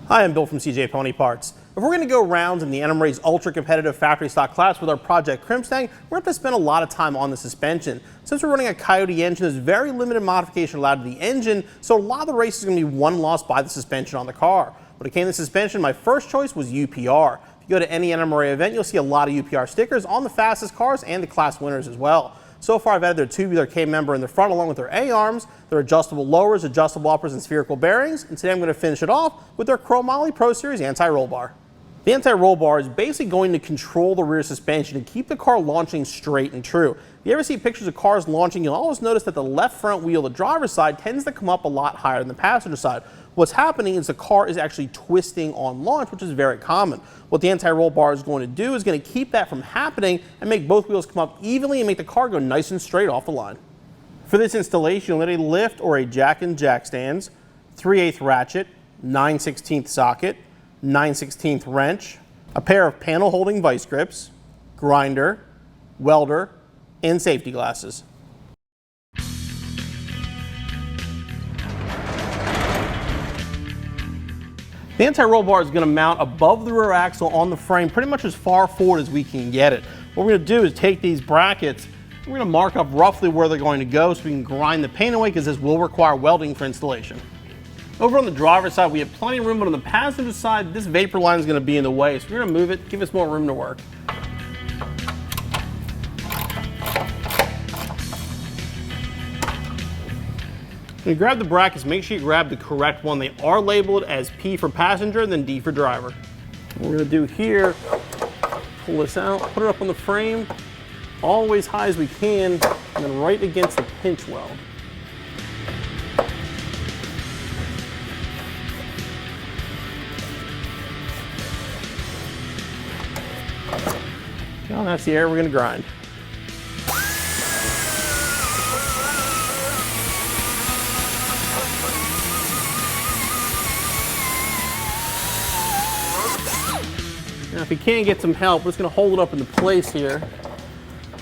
Hi, I'm Bill from CJ Pony Parts. If we're going to go rounds in the NMRA's ultra-competitive factory stock class with our Project Crimstang, we're going to have to spend a lot of time on the suspension. Since we're running a Coyote engine, there's very limited modification allowed to the engine, so a lot of the race is going to be won loss by the suspension on the car. When it came to suspension, my first choice was UPR. If you go to any NMRA event, you'll see a lot of UPR stickers on the fastest cars and the class winners as well. So far, I've added their tubular K-member in the front along with their A-arms, their adjustable lowers, adjustable uppers, and spherical bearings. And today I'm going to finish it off with their Moly Pro Series anti-roll bar. The anti-roll bar is basically going to control the rear suspension and keep the car launching straight and true. If you ever see pictures of cars launching, you'll always notice that the left front wheel, the driver's side, tends to come up a lot higher than the passenger side. What's happening is the car is actually twisting on launch, which is very common. What the anti-roll bar is going to do is going to keep that from happening and make both wheels come up evenly and make the car go nice and straight off the line. For this installation, you'll need a lift or a jack and jack stands, 3/8 ratchet, 9/16 socket, 9/16 wrench, a pair of panel holding vice grips, grinder, welder, and safety glasses. The anti-roll bar is going to mount above the rear axle on the frame pretty much as far forward as we can get it. What we're going to do is take these brackets, we're going to mark up roughly where they're going to go so we can grind the paint away, because this will require welding for installation. Over on the driver's side, we have plenty of room, but on the passenger side, this vapor line is going to be in the way, so we're going to move it, give us more room to work. When you grab the brackets, make sure you grab the correct one. They are labeled as P for passenger and then D for driver. What we're going to do here, pull this out, put it up on the frame, always high as we can, and then right against the pinch weld. Now that's the area we're going to grind. Now if you can't get some help, we're just going to hold it up into place here.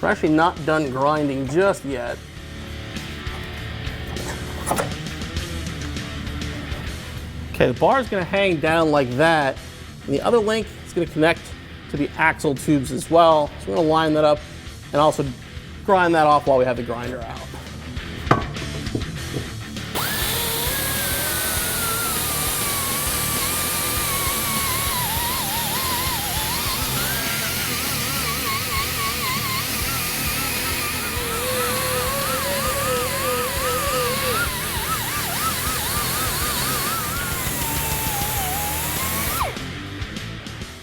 We're actually not done grinding just yet. Okay, the bar is going to hang down like that, and the other link is going to connect to the axle tubes as well. So we're going to line that up and also grind that off while we have the grinder out.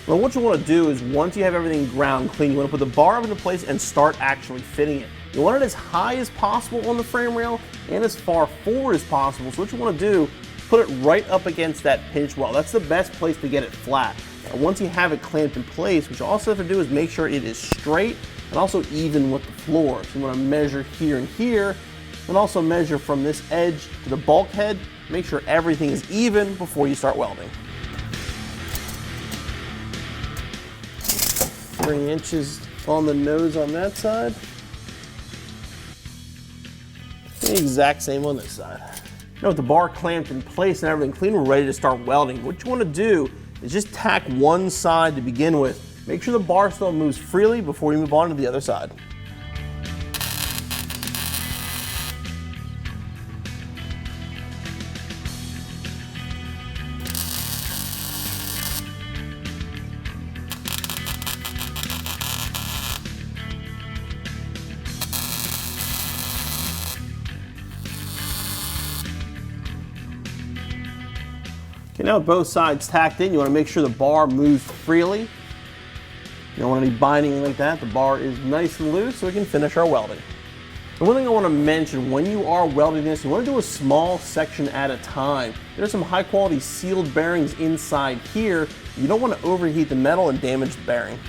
Well, what you want to do is, once you have everything ground clean, you want to put the bar up into place and start actually fitting it. You want it as high as possible on the frame rail and as far forward as possible. So what you want to do, put it right up against that pinch weld. That's the best place to get it flat. And once you have it clamped in place, what you also have to do is make sure it is straight and also even with the floor. So you want to measure here and here, and also measure from this edge to the bulkhead. Make sure everything is even before you start welding. 3 inches on the nose on that side. The exact same on this side. Now with the bar clamped in place and everything clean, we're ready to start welding. What you want to do is just tack one side to begin with. Make sure the bar still moves freely before you move on to the other side. Okay, now with both sides tacked in, you want to make sure the bar moves freely. You don't want any binding like that. The bar is nice and loose so we can finish our welding. The one thing I want to mention, when you are welding this, you want to do a small section at a time. There's some high quality sealed bearings inside here. You don't want to overheat the metal and damage the bearing.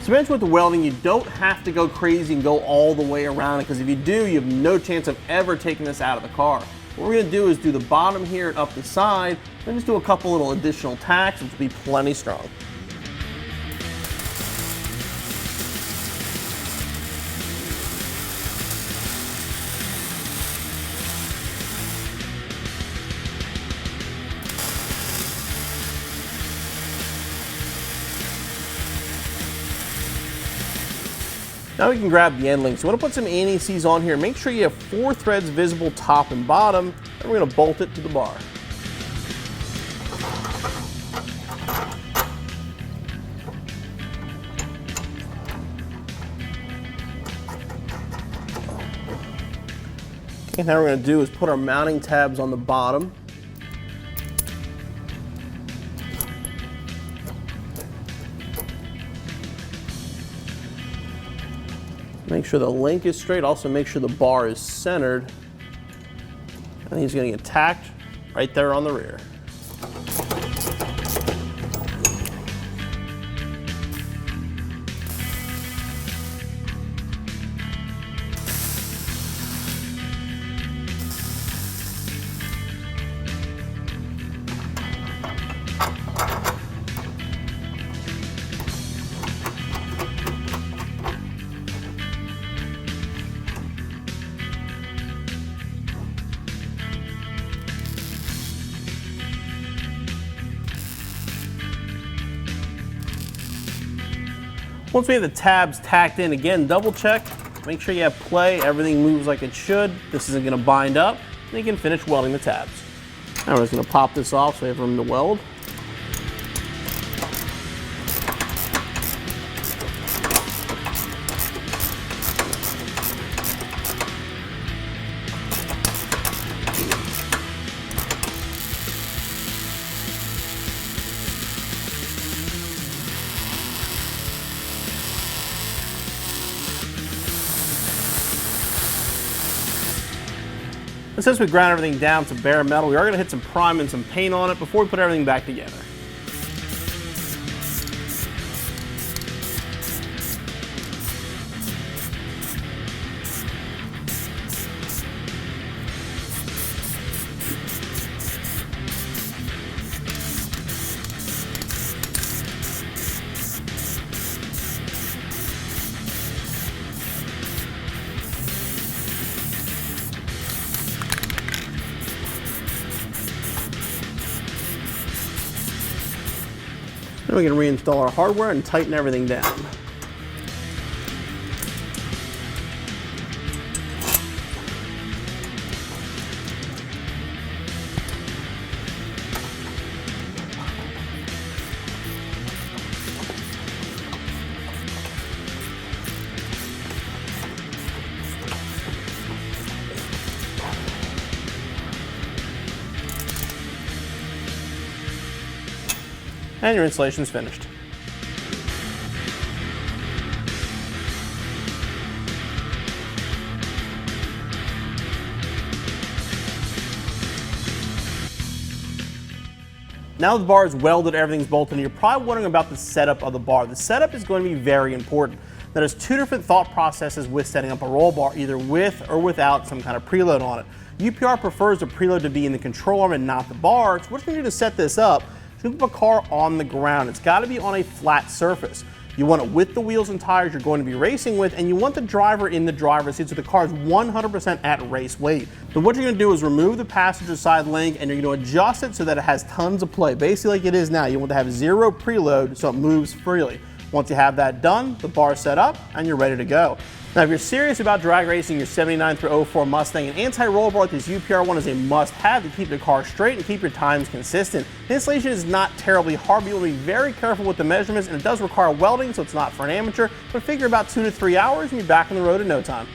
To mention with the welding, you don't have to go crazy and go all the way around it, because if you do, you have no chance of ever taking this out of the car. What we're going to do is do the bottom here and up the side, then just do a couple little additional tacks, which will be plenty strong. Now we can grab the end links. You want to put some anti-seize on here. Make sure you have 4 threads visible top and bottom, and we're going to bolt it to the bar. Okay, now what we're going to do is put our mounting tabs on the bottom. Make sure the link is straight. Also make sure the bar is centered. And he's going to get tacked right there on the rear. Once we have the tabs tacked in, again, double check, make sure you have play, everything moves like it should. This isn't going to bind up, and you can finish welding the tabs. Now we're just going to pop this off so we have room to weld. And since we ground everything down to bare metal, we are going to hit some prime and some paint on it before we put everything back together. Then we can reinstall our hardware and tighten everything down. And your installation is finished. Now the bar is welded, everything's bolted, and you're probably wondering about the setup of the bar. The setup is going to be very important. Now, there's 2 different thought processes with setting up a roll bar, either with or without some kind of preload on it. UPR prefers the preload to be in the control arm and not the bar, so what you're going to do to set this up, you put a car on the ground. It's got to be on a flat surface. You want it with the wheels and tires you're going to be racing with, and you want the driver in the driver's seat so the car is 100% at race weight. So what you're going to do is remove the passenger side link, and you're going to adjust it so that it has tons of play. Basically like it is now. You want to have 0 preload so it moves freely. Once you have that done, the bar is set up, and you're ready to go. Now, if you're serious about drag racing your 79 through 04 Mustang, an anti-roll bar like this UPR one is a must-have to keep the car straight and keep your times consistent. The installation is not terribly hard, but you'll be very careful with the measurements, and it does require welding, so it's not for an amateur, but figure about 2 to 3 hours and you're back on the road in no time.